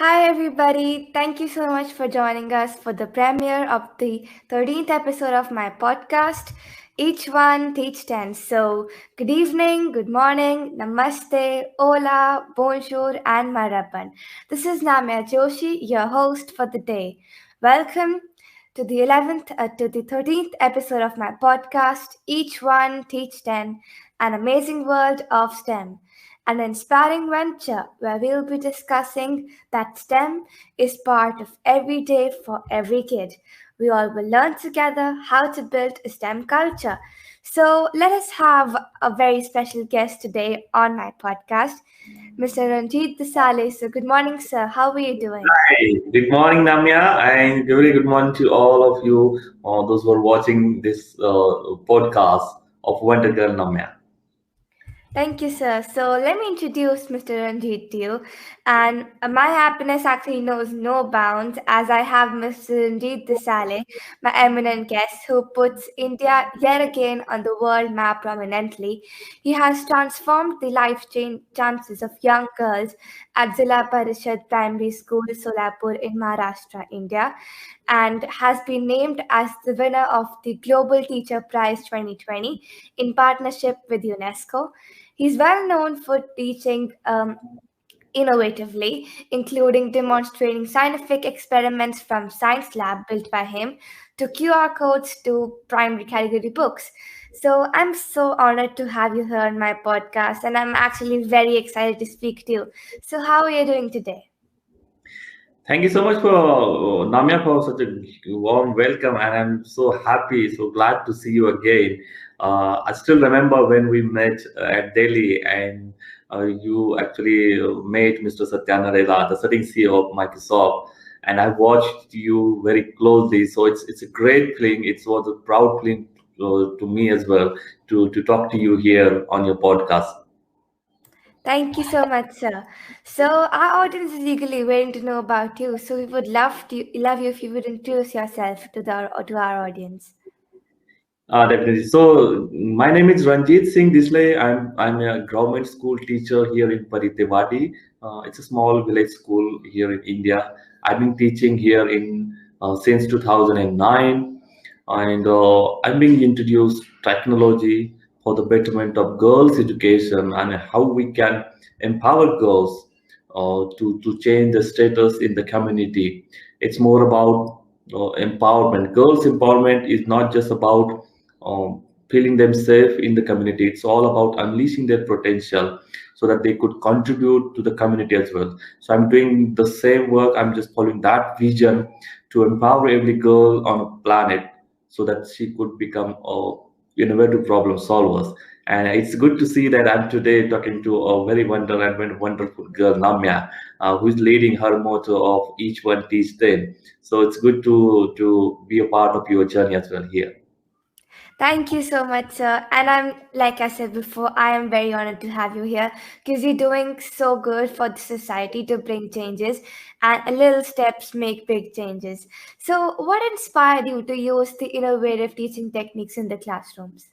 Hi, everybody. Thank you so much for joining us for the premiere of the 13th episode of my podcast, Each One Teach 10. So, good evening, good morning, namaste, hola, bonjour, and marapan. This is Namya Joshi, your host for the day. Welcome to the 13th episode of my podcast, Each One Teach 10, an amazing world of STEM, an inspiring venture where we'll be discussing that STEM is part of every day for every kid. We all will learn together how to build a STEM culture. So let us have a very special guest today on my podcast, Mr. Ranjit Disale. So good morning, sir. How are you doing? Hi, good morning, Namya, and very good morning to all of you, those who are watching this podcast of Wonder Girl Namya. Thank you, sir. So let me introduce Mr. Ranjit to you. And my happiness actually knows no bounds as I have Mr. Ranjit Disale, my eminent guest, who puts India yet again on the world map prominently. He has transformed the chances of young girls at Zilla Parishad Primary School, Solapur in Maharashtra, India, and has been named as the winner of the Global Teacher Prize 2020 in partnership with UNESCO. He's well known for teaching innovatively, including demonstrating scientific experiments from science lab built by him to QR codes to primary category books. So I'm so honored to have you here on my podcast, and I'm actually very excited to speak to you. So how are you doing today? Thank you so much for Namya for such a warm welcome, and I'm so happy, so glad to see you again. I still remember when we met at Delhi, and you actually met Mr. Satya Nadella, the sitting CEO of Microsoft, and I watched you very closely. So it's a great feeling. It was a proud feeling to me as well to talk to you here on your podcast. Thank you so much, sir. So our audience is eagerly waiting to know about you. So we would love you if you would introduce yourself to our audience. Definitely. So my name is Ranjitsinh Disale. I'm a government school teacher here in Paritewadi. It's a small village school here in India. I've been teaching here in since 2009, and I'm being introduced technology for the betterment of girls' education and how we can empower girls to change the status in the community. It's more about empowerment. Girls' empowerment is not just about feeling them safe in the community. It's all about unleashing their potential so that they could contribute to the community as well. So I'm doing the same work. I'm just following that vision to empower every girl on a planet so that she could become a innovative problem solvers. And it's good to see that I'm today talking to a very wonderful girl, Namya, who is leading her motto of each one teach 10. So it's good to be a part of your journey as well here. Thank you so much, sir. And like I said before, I am very honored to have you here because you're doing so good for the society to bring changes, and a little steps make big changes. So, what inspired you to use the innovative teaching techniques in the classrooms?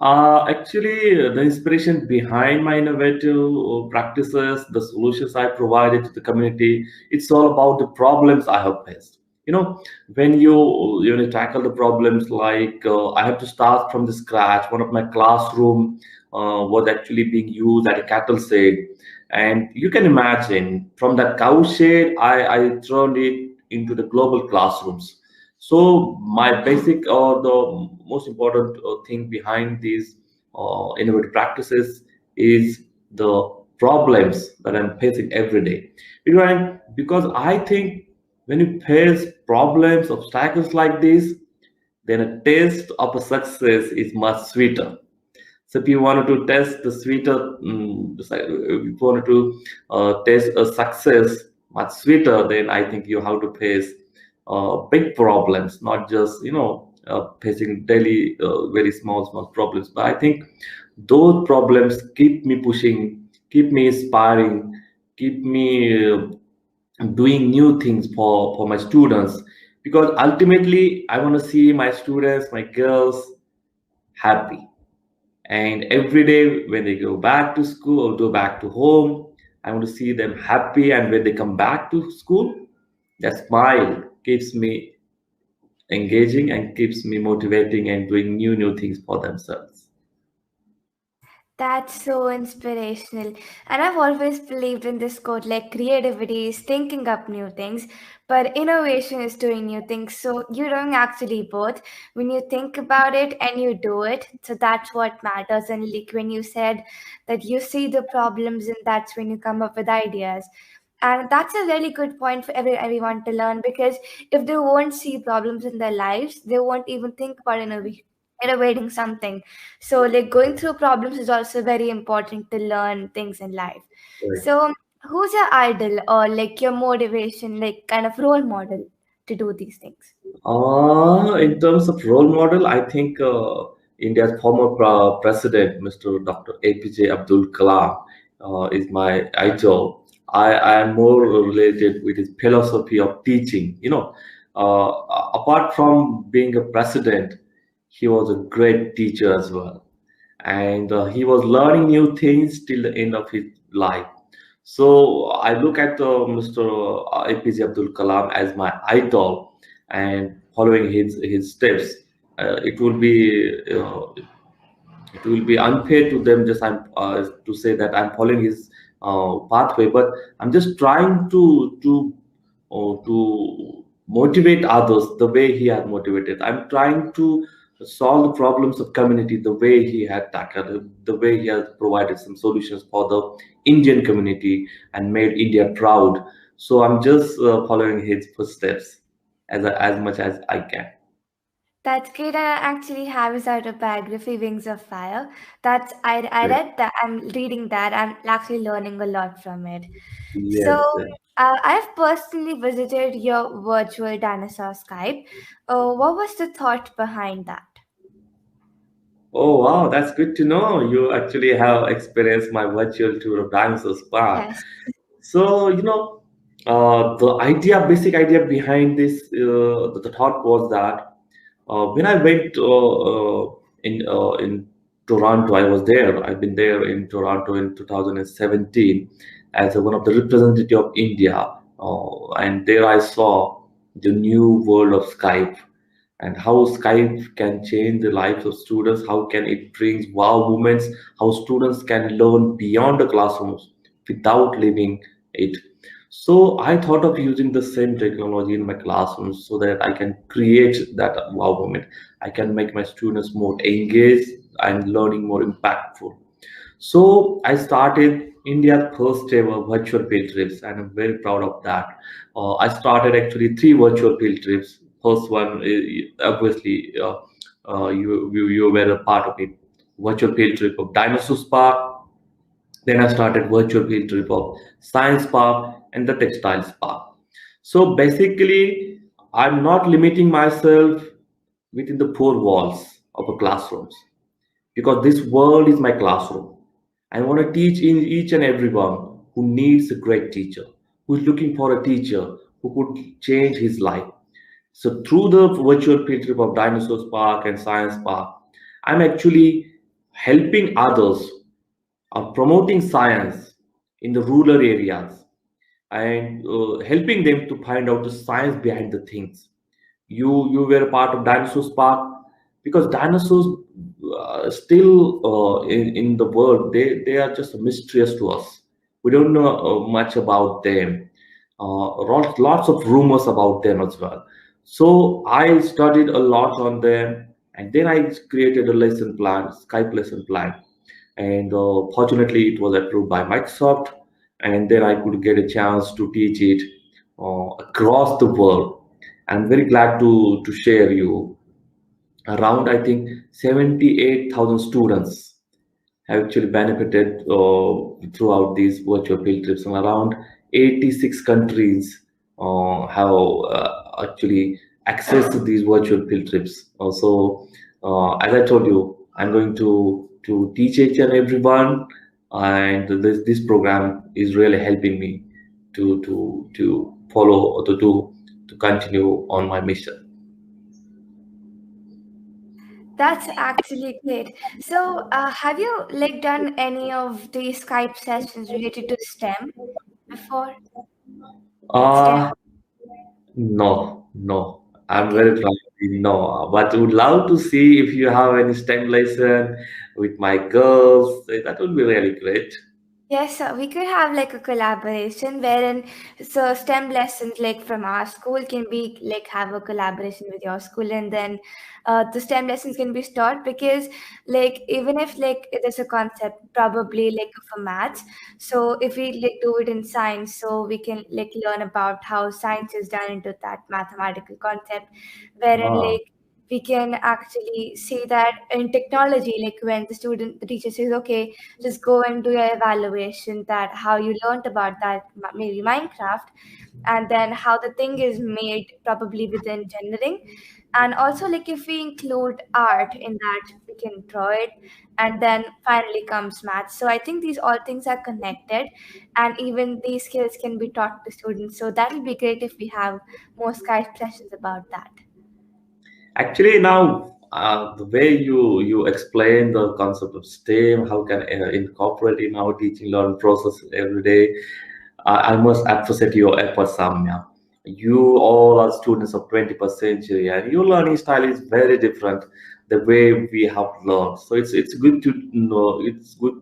Actually, the inspiration behind my innovative practices, the solutions I provided to the community, it's all about the problems I have faced. When you tackle the problems like I have to start from the scratch. One of my classroom was actually being used at a cattle shed, and you can imagine from that cow shed, I turned it into the global classrooms. So my basic or the most important thing behind these innovative practices is the problems that I'm facing every day. Because I think when you face problems, obstacles like this, then a taste of a success is much sweeter. So if you wanted to test the sweeter, if you wanted to taste a success much sweeter, then I think you have to face big problems, not just facing daily very small problems. But I think those problems keep me pushing, keep me inspiring, keep me doing new things for my students. Because ultimately, I want to see my students, my girls, happy. And every day when they go back to school or go back to home, I want to see them happy, and when they come back to school, that smile keeps me engaging and keeps me motivating and doing new things for themselves. That's so inspirational. And I've always believed in this quote like creativity is thinking up new things, but innovation is doing new things. So you're doing actually both when you think about it and you do it. So that's what matters. And like when you said that you see the problems and that's when you come up with ideas. And that's a really good point for everyone to learn because if they won't see problems in their lives, they won't even think about innovating something. So, like going through problems is also very important to learn things in life. Right. So, who's your idol or like your motivation, like kind of role model to do these things? In terms of role model, I think India's former president, Mr. Dr. APJ Abdul Kalam, is my idol. I am more related with his philosophy of teaching. Uh, apart from being a president, he was a great teacher as well, and he was learning new things till the end of his life. So I look at Mr. APJ Abdul Kalam as my idol, and following his steps. It will be unfair to them just to say that I'm following his pathway, but I'm just trying to motivate others the way he had motivated. I'm trying to solve the problems of community the way he had tackled it, the way he has provided some solutions for the Indian community and made India proud. So I'm just following his footsteps as much as I can. That's great. I actually have his autobiography, Wings of Fire. I Great. read that. I'm reading that. I'm actually learning a lot from it. So, Yes, yes. I've personally visited your virtual dinosaur Skype. What was the thought behind that? Oh wow, that's good to know. You actually have experienced my virtual tour of Dinosaurs Park. Yes. So, basic idea behind this, the thought was that when I went in Toronto, I was there. I've been there in Toronto in 2017 as one of the representative of India, and there I saw the new world of Skype and how Skype can change the lives of students, how can it brings wow moments, how students can learn beyond the classrooms without leaving it. So I thought of using the same technology in my classrooms so that I can create that wow moment. I can make my students more engaged and learning more impactful. So I started India's first ever virtual field trips, and I'm very proud of that. I started actually three virtual field trips. First one, obviously, you were a part of it. Virtual field trip of Dinosaurs Park. Then I started virtual field trip of Science Park and the Textiles Park. So basically, I'm not limiting myself within the four walls of a classroom because this world is my classroom. I want to teach in each and everyone who needs a great teacher, who is looking for a teacher who could change his life. So through the virtual field trip of Dinosaurs Park and Science Park, I'm actually helping others of promoting science in the rural areas and helping them to find out the science behind the things. You were a part of Dinosaurs Park because dinosaurs still in the world they are just mysterious to us. We don't know much about them. Lots of rumors about them as well. So I studied a lot on them, and then I created a lesson plan, Skype lesson plan, and fortunately it was approved by Microsoft, and then I could get a chance to teach it across the world. I'm very glad to share you around I think 78,000 students have actually benefited throughout these virtual field trips, and around 86 countries have actually access to these virtual field trips. Also, as I told you, I'm going to teach each and everyone, and this program is really helping me to follow to continue on my mission. That's actually great. So, have you like done any of these Skype sessions related to STEM before? Like STEM? Uh, no. I'm Okay. very trying no, but would love to see if you have any STEM lesson with my girls. That would be really great. Yes, we could have like a collaboration wherein so STEM lessons like from our school can be like have a collaboration with your school, and then the STEM lessons can be taught because like even if like there's a concept probably like for maths, so if we like do it in science, so we can like learn about how science is done into that mathematical concept, wherein Ah, like we can actually see that in technology, like when the teacher says, okay, just go and do your evaluation that how you learned about that maybe Minecraft, and then how the thing is made probably within engineering, and also like if we include art in that we can draw it, and then finally comes math. So I think these all things are connected, and even these skills can be taught to students, so that will be great if we have more Skype sessions about that. actually, now the way you explain the concept of STEM, how can incorporate in our teaching learning process every day, I must appreciate your efforts, Samya. You all are students of 21st century, and your learning style is very different the way we have learned. So it's good to know. It's good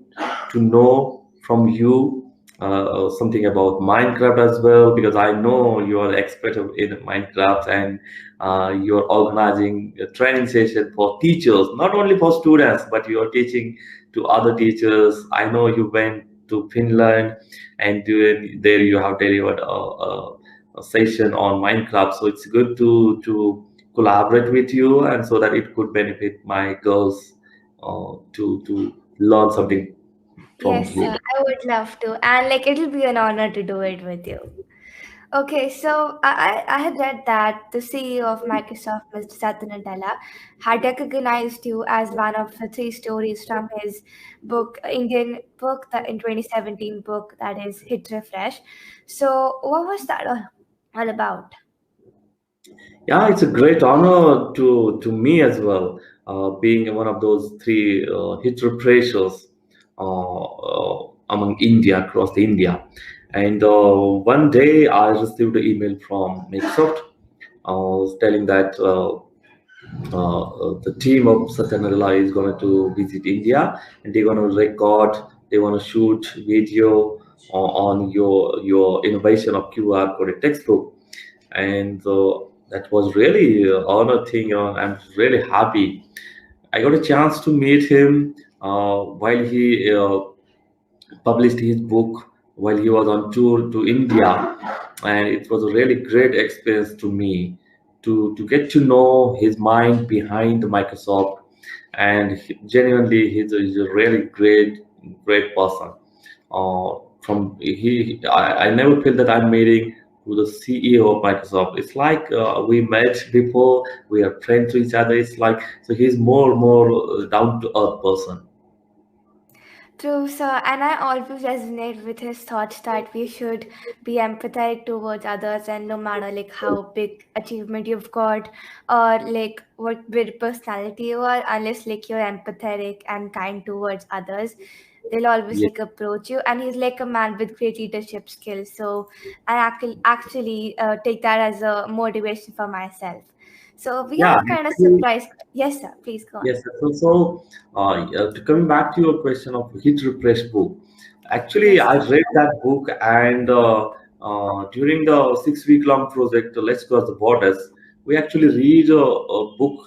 to know from you something about Minecraft as well, because I know you are expert in Minecraft, and you're organizing a training session for teachers, not only for students, but you are teaching to other teachers. I know you went to Finland, and there you have delivered a session on Minecraft. So it's good to collaborate with you, and so that it could benefit my girls to learn something from Yes, you. I would love to, and like it'll be an honor to do it with you. Okay, so I had read that the CEO of Microsoft, Mr. Satya Nadella, had recognized you as one of the three stories from his book, Indian book, that in 2017 book that is Hit Refresh. So what was that all about? Yeah, it's a great honor to me as well, being one of those three hit pressures among India across the India. And one day I received an email from Microsoft telling that the team of Satya Nadella is going to visit India, and they're going to record, they want to shoot video on your innovation of QR coded textbook. And that was really honor thing. I'm really happy. I got a chance to meet him while he published his book while he was on tour to India, and it was a really great experience to me to get to know his mind behind Microsoft, and genuinely he's a really great person. I never feel that I'm meeting with the CEO of Microsoft. It's like we met before, we are friends to each other. It's like so he's more down to earth person. True, sir, and I always resonate with his thoughts that we should be empathetic towards others, and no matter like how big achievement you've got or like what big personality you are, unless like you're empathetic and kind towards others, they'll always Yeah, like approach you. And he's like a man with great leadership skills. So I actually take that as a motivation for myself. So we yeah. have a kind of Actually, surprise. Yes, sir. Please go on. yes. Coming back to your question of hit refresh book, actually, Yes, I sir. read that book, and during the 6 week long project, Let's Cross the Borders, we actually read a book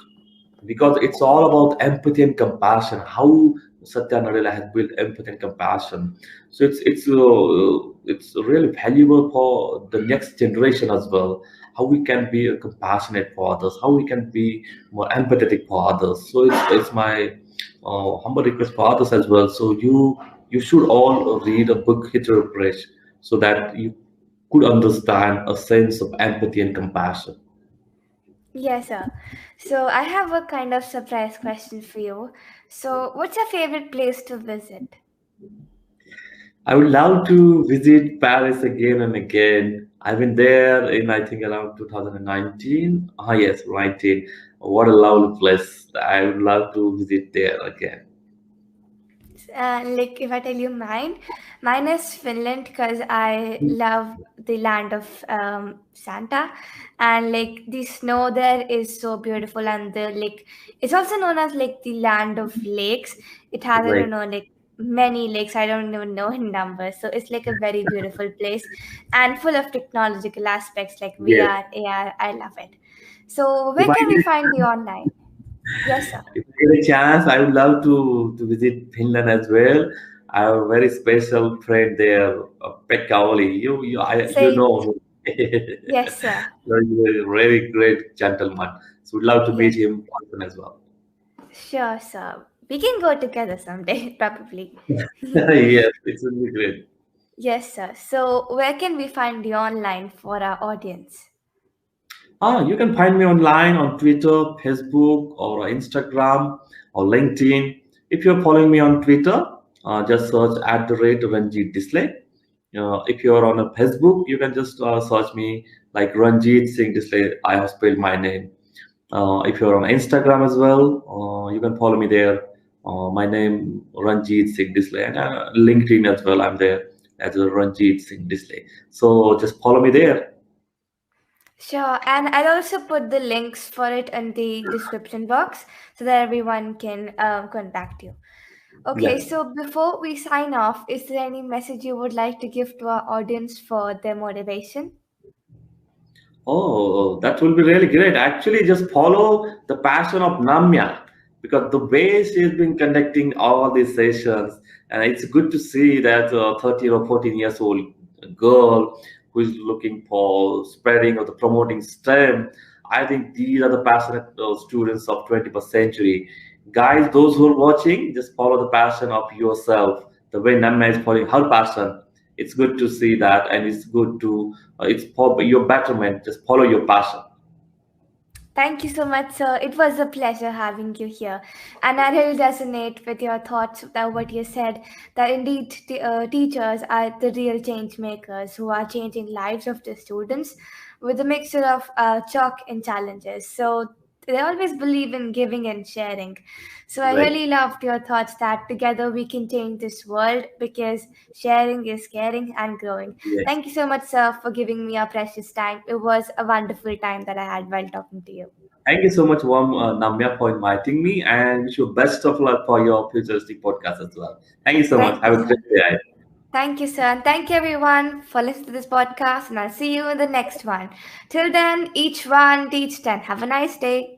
because it's all about empathy and compassion. How Satya Nadella has built empathy and compassion. So it's really valuable for the next generation as well. How we can be compassionate for others, how we can be more empathetic for others. So it's my humble request for others as well. So you should all read a book, Hit Refresh, so that you could understand a sense of empathy and compassion. Yes, sir. So I have a kind of surprise question for you. So, what's your favorite place to visit? I would love to visit Paris again and again. I've been there in I think around 2019. Ah, yes, 19. What a lovely place. I would love to visit there again. Like if I tell you mine is Finland because I love the land of Santa, and like the snow there is so beautiful, and the like it's also known as like the land of lakes. It has, I don't Right. know, like many lakes. I don't even know in numbers. So it's like a very beautiful place and full of technological aspects like Yes. VR, AR. I love it. So If where I can we find you get, online? Yes, sir. if I get a chance, I would love to visit Finland as well. I have a very special friend there, Pekka Oli. You Say know him. yes, sir. Very, very great gentleman. So we'd love to meet Yes. him often as well. Sure, sir. We can go together someday, probably. Yes, it would be great. Yes, sir. So, where can we find you online for our audience? You can find me online on Twitter, Facebook, or Instagram, or LinkedIn. If you're following me on Twitter, just search at the rate Ranjit Disale. If you're on a Facebook, you can just search me like Ranjitsinh Disale. I have spelled my name. If you're on Instagram as well, you can follow me there. My name Ranjitsinh Disale, and LinkedIn as well. I'm there as a Ranjitsinh Disale. So just follow me there. Sure, and I'll also put the links for it in the description box so that everyone can contact you. Okay, Yeah. so before we sign off, is there any message you would like to give to our audience for their motivation? Oh, that will be really great. Actually, just follow the passion of Namya because the way she's been conducting all these sessions, and it's good to see that 13 or 14 years old girl who is looking for spreading or the promoting STEM. I think these are the passionate students of 21st century. Guys, those who are watching, just follow the passion of yourself. The way Namya is following her passion, it's good to see that, and it's good to it's for your betterment. Just follow your passion. Thank you so much, sir. It was a pleasure having you here. And I really resonate with your thoughts that what you said, that indeed teachers are the real change makers who are changing lives of the students with a mixture of chalk and challenges. So they always believe in giving and sharing. So I Right. really loved your thoughts that together we can change this world because sharing is caring and growing. Yes. Thank you so much, sir, for giving me a precious time. It was a wonderful time that I had while talking to you. Thank you so much, Warm Namya, for inviting me, and wish you best of luck for your futuristic podcast as well. Thank you so much. Thank you, Have a sir. great day. Thank you, sir. And thank you, everyone, for listening to this podcast. And I'll see you in the next one. Till then, each one teach 10. Have a nice day.